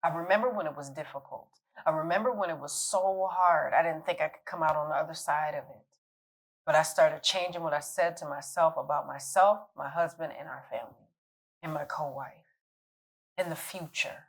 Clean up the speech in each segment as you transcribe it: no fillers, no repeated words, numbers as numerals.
I remember when it was difficult. I remember when it was so hard. I didn't think I could come out on the other side of it. But I started changing what I said to myself, my husband, and our family, and my co wife, in the future.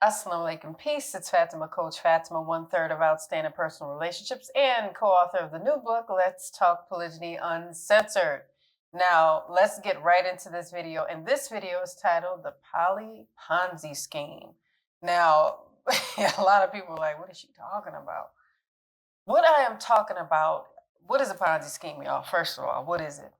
Assalamu alaikum, peace. It's Fatima, Coach Fatima, 1/3 of Outstanding Personal Relationships and co-author of the new book, Let's Talk Polygyny Uncensored. Now, let's get right into this video. And this video is titled The Poly Ponzi Scheme. Now, a lot of people are like, what is she talking about? What I am talking about, what is a Ponzi scheme, y'all? First of all, what is it?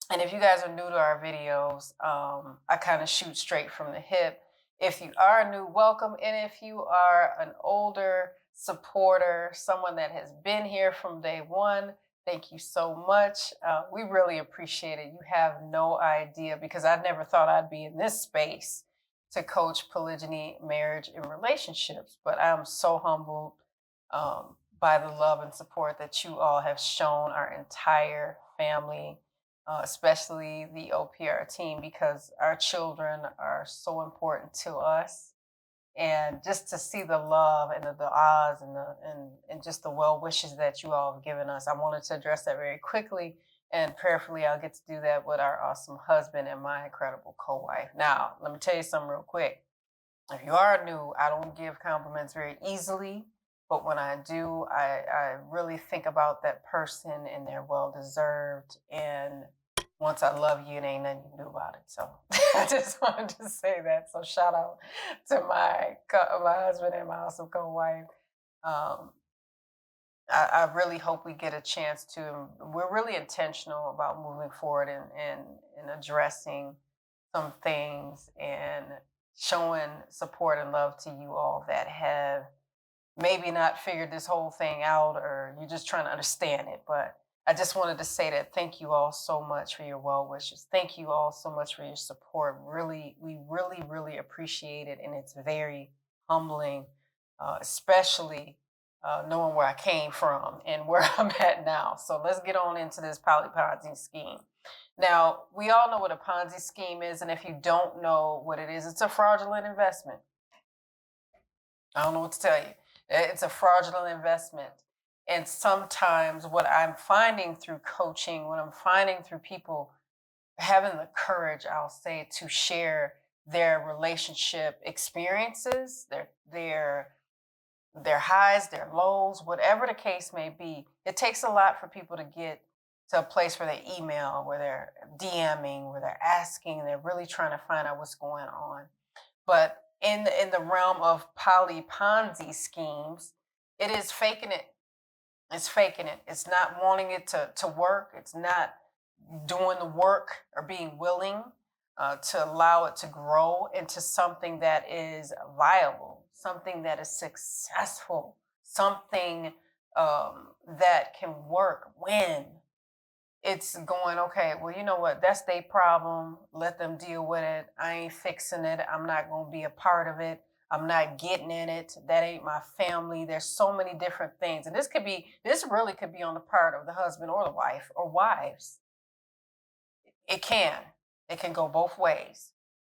And if you guys are new to our videos, I kind of shoot straight from the hip. If you are new, welcome. And if you are an older supporter, someone that has been here from day one, thank you so much. We really appreciate it. You have no idea, because I never thought I'd be in this space to coach polygyny, marriage, and relationships. But I'm so humbled by the love and support that you all have shown our entire family, especially the OPR team, because our children are so important to us. And just to see the love and the du'as and just the well wishes that you all have given us, I wanted to address that very quickly. And prayerfully, I'll get to do that with our awesome husband and my incredible co-wife. Now, let me tell you something real quick. If you are new, I don't give compliments very easily. But when I do, I really think about that person, and they're well deserved. And once I love you, it ain't nothing you can do about it. So I just wanted to say that. So shout out to my husband and my awesome co-wife. Um, I really hope we get a chance to. We're really intentional about moving forward and addressing some things and showing support and love to you all that have maybe not figured this whole thing out, or you're just trying to understand it. But I just wanted to say that thank you all so much for your well wishes. Thank you all so much for your support. Really, we really appreciate it. And it's very humbling, especially knowing where I came from and where I'm at now. So let's get on into this poly Ponzi scheme. Now, we all know what a Ponzi scheme is. And if you don't know what it is, it's a fraudulent investment. I don't know what to tell you. It's a fraudulent investment. And sometimes what I'm finding through coaching, what I'm finding through people having the courage, I'll say, to share their relationship experiences, their highs, their lows, whatever the case may be, it takes a lot for people to get to a place where they email, where they're DMing, where they're asking, and they're really trying to find out what's going on. But in the realm of poly Ponzi schemes, it is faking it. It's faking it. It's not wanting it to work. It's not doing the work or being willing to allow it to grow into something that is viable, something that is successful, something that can work when it's going, okay, well, you know what? That's their problem. Let them deal with it. I ain't fixing it. I'm not going to be a part of it. I'm not getting in it. That ain't my family. There's so many different things. And this really could be on the part of the husband or the wife or wives. It can. It can go both ways.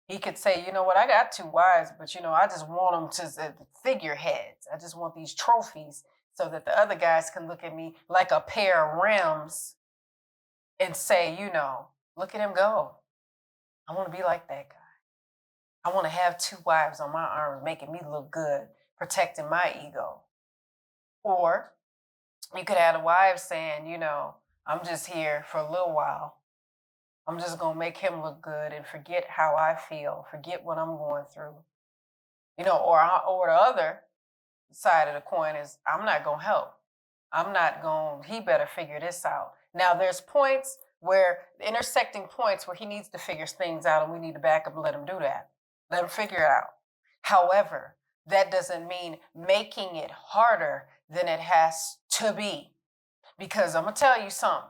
He could say, you know what, I got two wives, but I just want them to figureheads. I just want these trophies so that the other guys can look at me like a pair of rims and say, look at him go. I want to be like that guy. I want to have two wives on my arm making me look good, protecting my ego. Or you could have a wife saying, I'm just here for a little while. I'm just going to make him look good and forget how I feel, forget what I'm going through. Or the other side of the coin is, I'm not going to help. He better figure this out. Now, there's points where intersecting points where he needs to figure things out and we need to back up and let him do that. Let him figure it out. However, that doesn't mean making it harder than it has to be. Because I'm going to tell you something.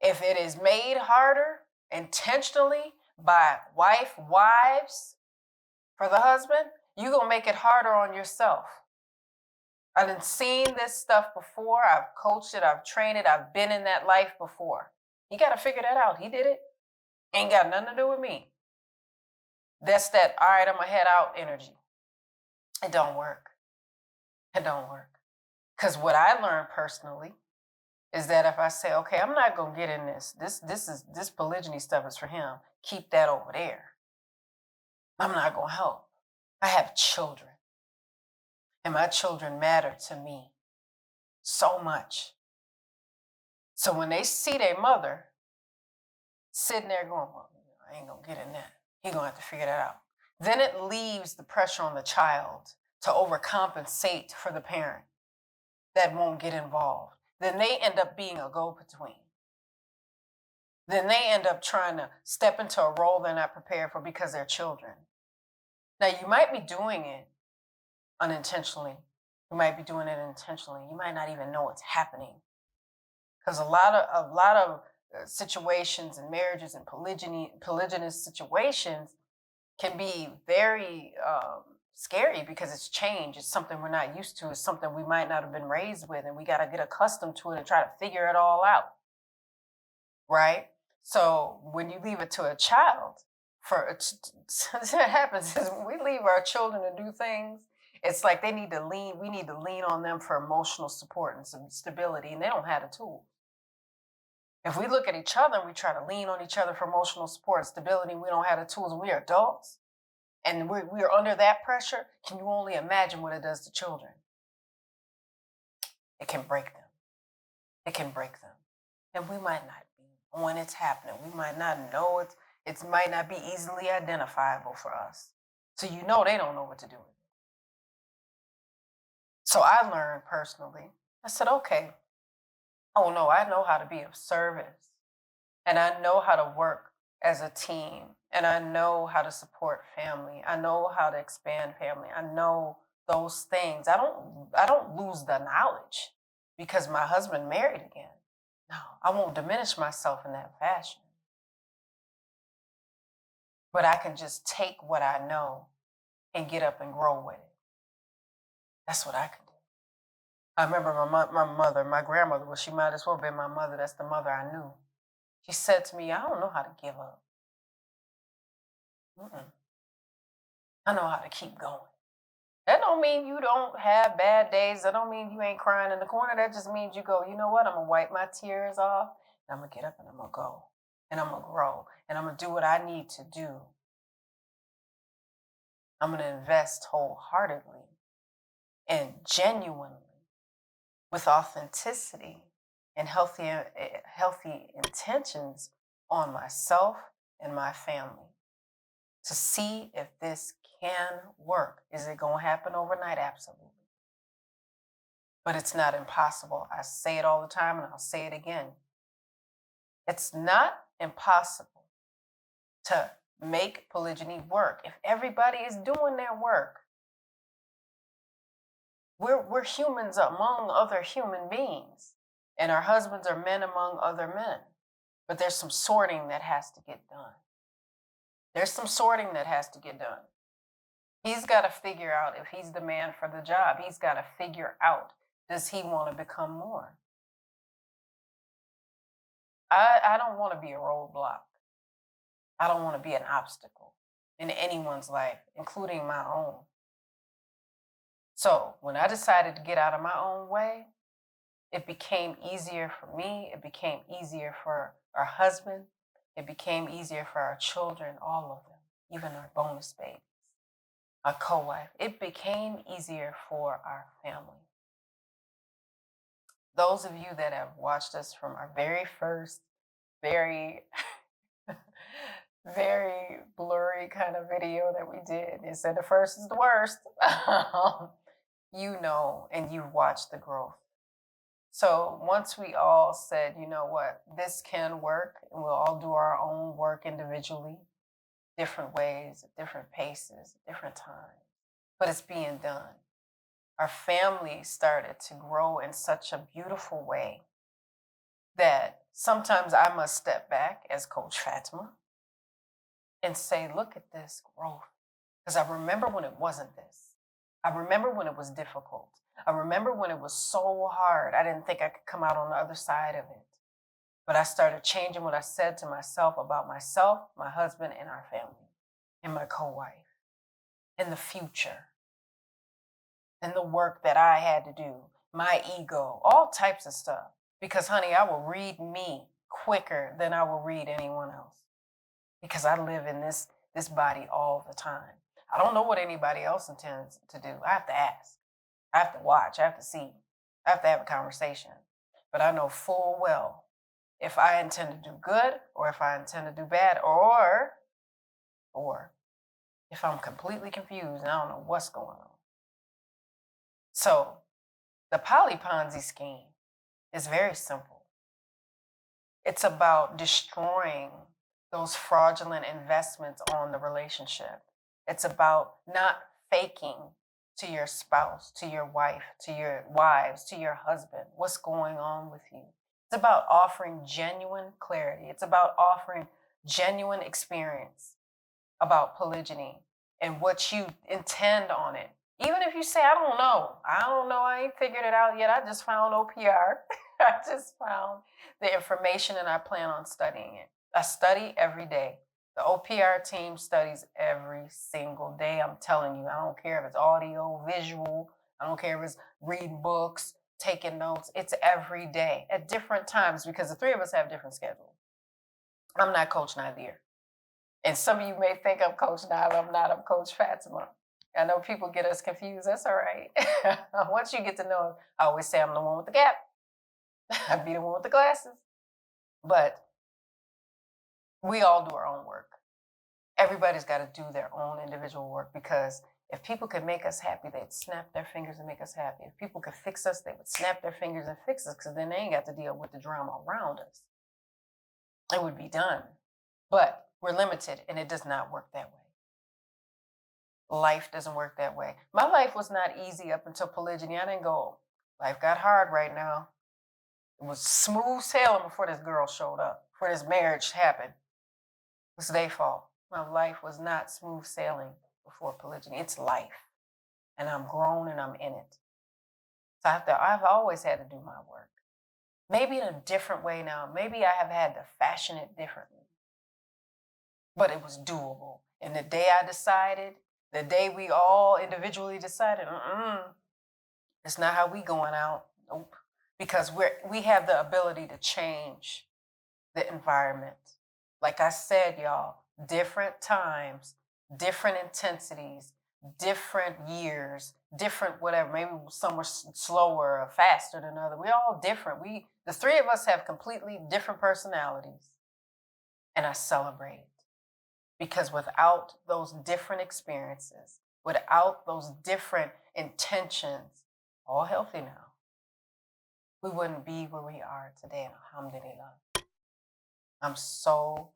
If it is made harder intentionally by wives for the husband, you're going to make it harder on yourself. I've been seen this stuff before. I've coached it. I've trained it. I've been in that life before. You got to figure that out. He did it. Ain't got nothing to do with me. That's that, all right, I'm going to head out energy. It don't work. It don't work. Because what I learned personally is that if I say, okay, I'm not going to get in this polygyny stuff is for him. Keep that over there. I'm not going to help. I have children. And my children matter to me so much. So when they see their mother sitting there going, well, I ain't going to get in that. He's going to have to figure that out. Then it leaves the pressure on the child to overcompensate for the parent that won't get involved. Then they end up being a go-between. Then they end up trying to step into a role they're not prepared for because they're children. Now, you might be doing it unintentionally. You might be doing it intentionally. You might not even know it's happening. Because a lot of situations and marriages and polygynous situations can be very scary because it's change. It's something we're not used to. It's something we might not have been raised with, and we got to get accustomed to it and try to figure it all out. Right? So when you leave it to a child, what happens is when we leave our children to do things, it's like we need to lean on them for emotional support and some stability, and they don't have the tools. If we look at each other and we try to lean on each other for emotional support and stability, and we don't have the tools, and we are adults, and we are under that pressure, can you only imagine what it does to children? It can break them. It can break them. And we might not be when it's happening. We might not know it. It might not be easily identifiable for us. So they don't know what to do with it. So I learned personally, I said, okay, oh no, I know how to be of service. And I know how to work as a team. And I know how to support family. I know how to expand family. I know those things. I don't lose the knowledge because my husband married again. No, I won't diminish myself in that fashion. But I can just take what I know and get up and grow with it. That's what I can do. I remember my grandmother, well, she might as well have been my mother. That's the mother I knew. She said to me, I don't know how to give up. I know how to keep going. That don't mean you don't have bad days. That don't mean you ain't crying in the corner. That just means you go, you know what? I'm going to wipe my tears off. And I'm going to get up and I'm going to go. And I'm going to grow. And I'm going to do what I need to do. I'm going to invest wholeheartedly and genuinely with authenticity and healthy intentions on myself and my family to see if this can work. Is it going to happen overnight? Absolutely. But it's not impossible. I say it all the time and I'll say it again. It's not impossible to make polygyny work if everybody is doing their work. We're humans among other human beings, and our husbands are men among other men. But there's some sorting that has to get done. There's some sorting that has to get done. He's got to figure out if he's the man for the job. He's got to figure out, does he want to become more? I don't want to be a roadblock. I don't want to be an obstacle in anyone's life, including my own. So when I decided to get out of my own way, it became easier for me. It became easier for our husband. It became easier for our children, all of them, even our bonus babies, our co-wife. It became easier for our family. Those of you that have watched us from our very first, very, very blurry kind of video that we did, it said the first is the worst. You know, and you've watched the growth. So once we all said, you know what, this can work, and we'll all do our own work individually, different ways, at different paces, at different times, but it's being done. Our family started to grow in such a beautiful way that sometimes I must step back as Coach Fatima and say, look at this growth. Because I remember when it wasn't this. I remember when it was difficult. I remember when it was so hard. I didn't think I could come out on the other side of it. But I started changing what I said to myself about myself, my husband, and our family, and my co-wife, and the future, and the work that I had to do, my ego, all types of stuff. Because, honey, I will read me quicker than I will read anyone else. Because I live in this body all the time. I don't know what anybody else intends to do. I have to ask. I have to watch. I have to see. I have to have a conversation. But I know full well if I intend to do good or if I intend to do bad or if I'm completely confused and I don't know what's going on. So the poly Ponzi scheme is very simple. It's about destroying those fraudulent investments on the relationship. It's about not faking to your spouse, to your wife, to your wives, to your husband, what's going on with you. It's about offering genuine clarity. It's about offering genuine experience about polygyny and what you intend on it. Even if you say, I don't know, I ain't figured it out yet. I just found OPR. I just found the information and I plan on studying it. I study every day. The OPR team studies every single day. I'm telling you, I don't care if it's audio, visual, I don't care if it's reading books, taking notes. It's every day at different times because the three of us have different schedules. I'm not Coach Nadir. And some of you may think I'm Coach Nyla. I'm not. I'm Coach Fatima. I know people get us confused. That's all right. Once you get to know, I always say I'm the one with the gap. I be the one with the glasses. But we all do our own work. Everybody's got to do their own individual work because if people could make us happy, they'd snap their fingers and make us happy. If people could fix us, they would snap their fingers and fix us because then they ain't got to deal with the drama around us. It would be done. But we're limited and it does not work that way. Life doesn't work that way. My life was not easy up until polygyny. I didn't go, life got hard right now. It was smooth sailing before this girl showed up, before this marriage happened. It was their fault. My life was not smooth sailing before polygyny. It's life. And I'm grown and I'm in it. So I've always had to do my work. Maybe in a different way now. Maybe I have had to fashion it differently. But it was doable. And the day I decided, the day we all individually decided, it's not how we going out. Nope. Because we have the ability to change the environment. Like I said, y'all, different times, different intensities, different years, different whatever. Maybe some were slower or faster than others. We're all different. The three of us have completely different personalities. And I celebrate it. Because without those different experiences, without those different intentions, all healthy now, we wouldn't be where we are today. Alhamdulillah. I'm so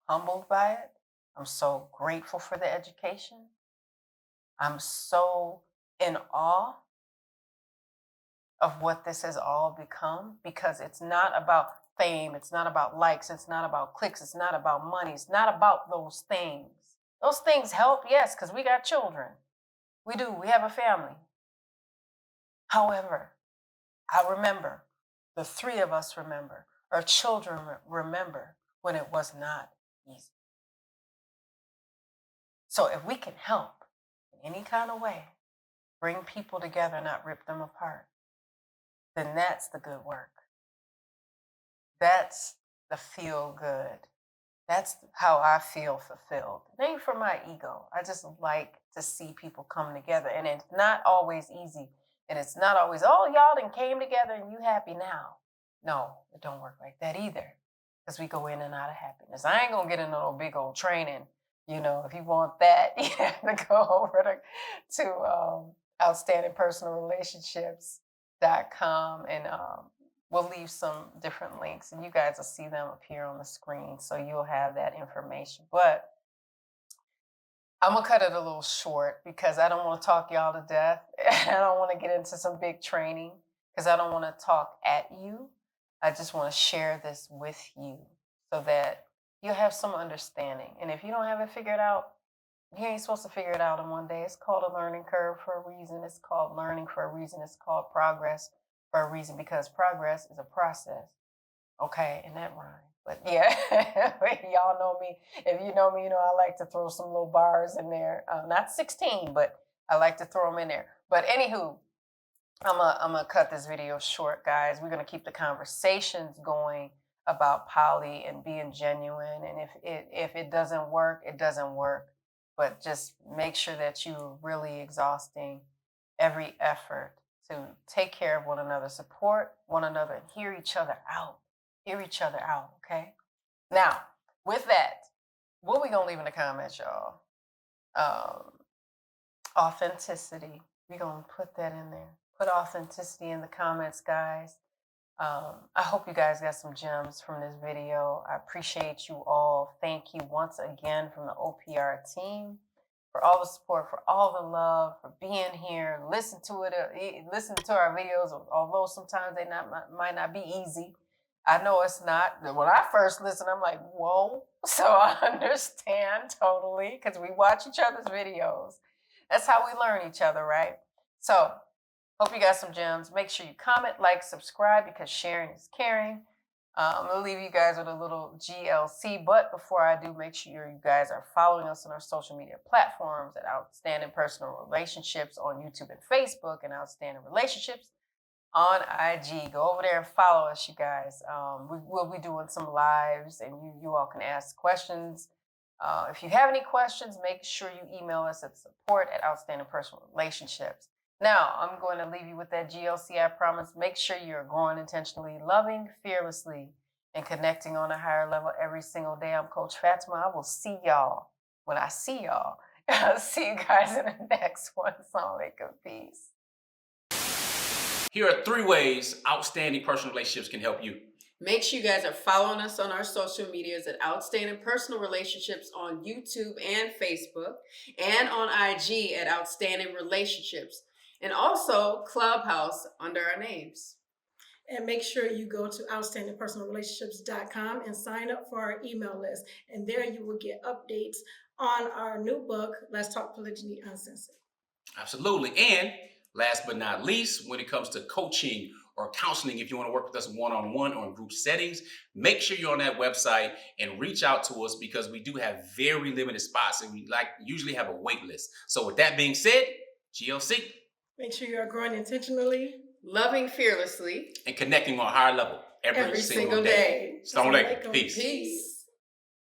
humbled by it. I'm so grateful for the education. I'm so in awe of what this has all become because it's not about fame. It's not about likes. It's not about clicks. It's not about money. It's not about those things. Those things help, yes, because we got children. We do. We have a family. However, I remember, the three of us remember, our children remember when it was not easy. So if we can help in any kind of way, bring people together, not rip them apart, then that's the good work. That's the feel good. That's how I feel fulfilled. It ain't for my ego. I just like to see people come together. And it's not always easy. And it's not always, oh, y'all done came together and you happy now. No, it don't work like that either. Because we go in and out of happiness. I ain't going to get into no big old training. You know, if you want that, you have to go over to outstandingpersonalrelationships.com and We'll leave some different links, and you guys will see them appear on the screen, so you'll have that information. But I'm gonna cut it a little short because I don't want to talk y'all to death. I don't want to get into some big training because I don't want to talk at you. I just want to share this with you so that you'll have some understanding. And if you don't have it figured out, you ain't supposed to figure it out in one day. It's called a learning curve for a reason. It's called learning for a reason. It's called progress for a reason, because progress is a process. Okay, and that rhyme. But yeah, y'all know me. If you know me, you know I like to throw some little bars in there. Not 16, but I like to throw them in there. But anywho, I'm gonna cut this video short, guys. We're gonna keep the conversations going about poly and being genuine. And if it doesn't work, it doesn't work. But just make sure that you're really exhausting every effort to take care of one another, support one another, and hear each other out. Hear each other out, okay? Now, with that, what we gonna leave in the comments, y'all? Authenticity. We gonna put that in there. Put authenticity in the comments, guys. I hope you guys got some gems from this video. I appreciate you all. Thank you once again from the OPR team for all the support, for all the love, for being here. Listen to it, listen to our videos, although sometimes they might not be easy. I know it's not. When I first listened, I'm like, whoa. So I understand totally, because we watch each other's videos. That's how we learn each other, right? So hope you got some gems. Make sure you comment, like, subscribe, because sharing is caring. I'm going to leave you guys with a little GLC. But before I do, make sure you guys are following us on our social media platforms at Outstanding Personal Relationships on YouTube and Facebook, and Outstanding Relationships on IG. Go over there and follow us, you guys. We'll be doing some lives, and you all can ask questions. If you have any questions, make sure you email us at support@Outstanding Personal Relationships. Now, I'm going to leave you with that GLC, I promise. Make sure you're growing intentionally, loving fearlessly, and connecting on a higher level every single day. I'm Coach Fatima. I will see y'all when I see y'all. I'll see you guys in the next one. Assalamu alaikum. Peace. Here are 3 ways Outstanding Personal Relationships can help you. Make sure you guys are following us on our social medias at Outstanding Personal Relationships on YouTube and Facebook, and on IG at Outstanding Relationships, and also Clubhouse under our names. And make sure you go to outstandingpersonalrelationships.com and sign up for our email list. And there you will get updates on our new book, Let's Talk Polygyny Uncensored. Absolutely. And last but not least, when it comes to coaching or counseling, if you want to work with us one-on-one or in group settings, make sure you're on that website and reach out to us, because we do have very limited spots, and we usually have a wait list. So with that being said, GLC. Make sure you are growing intentionally, loving fearlessly, and connecting on a higher level every single day. Assalamu alaikum. Peace.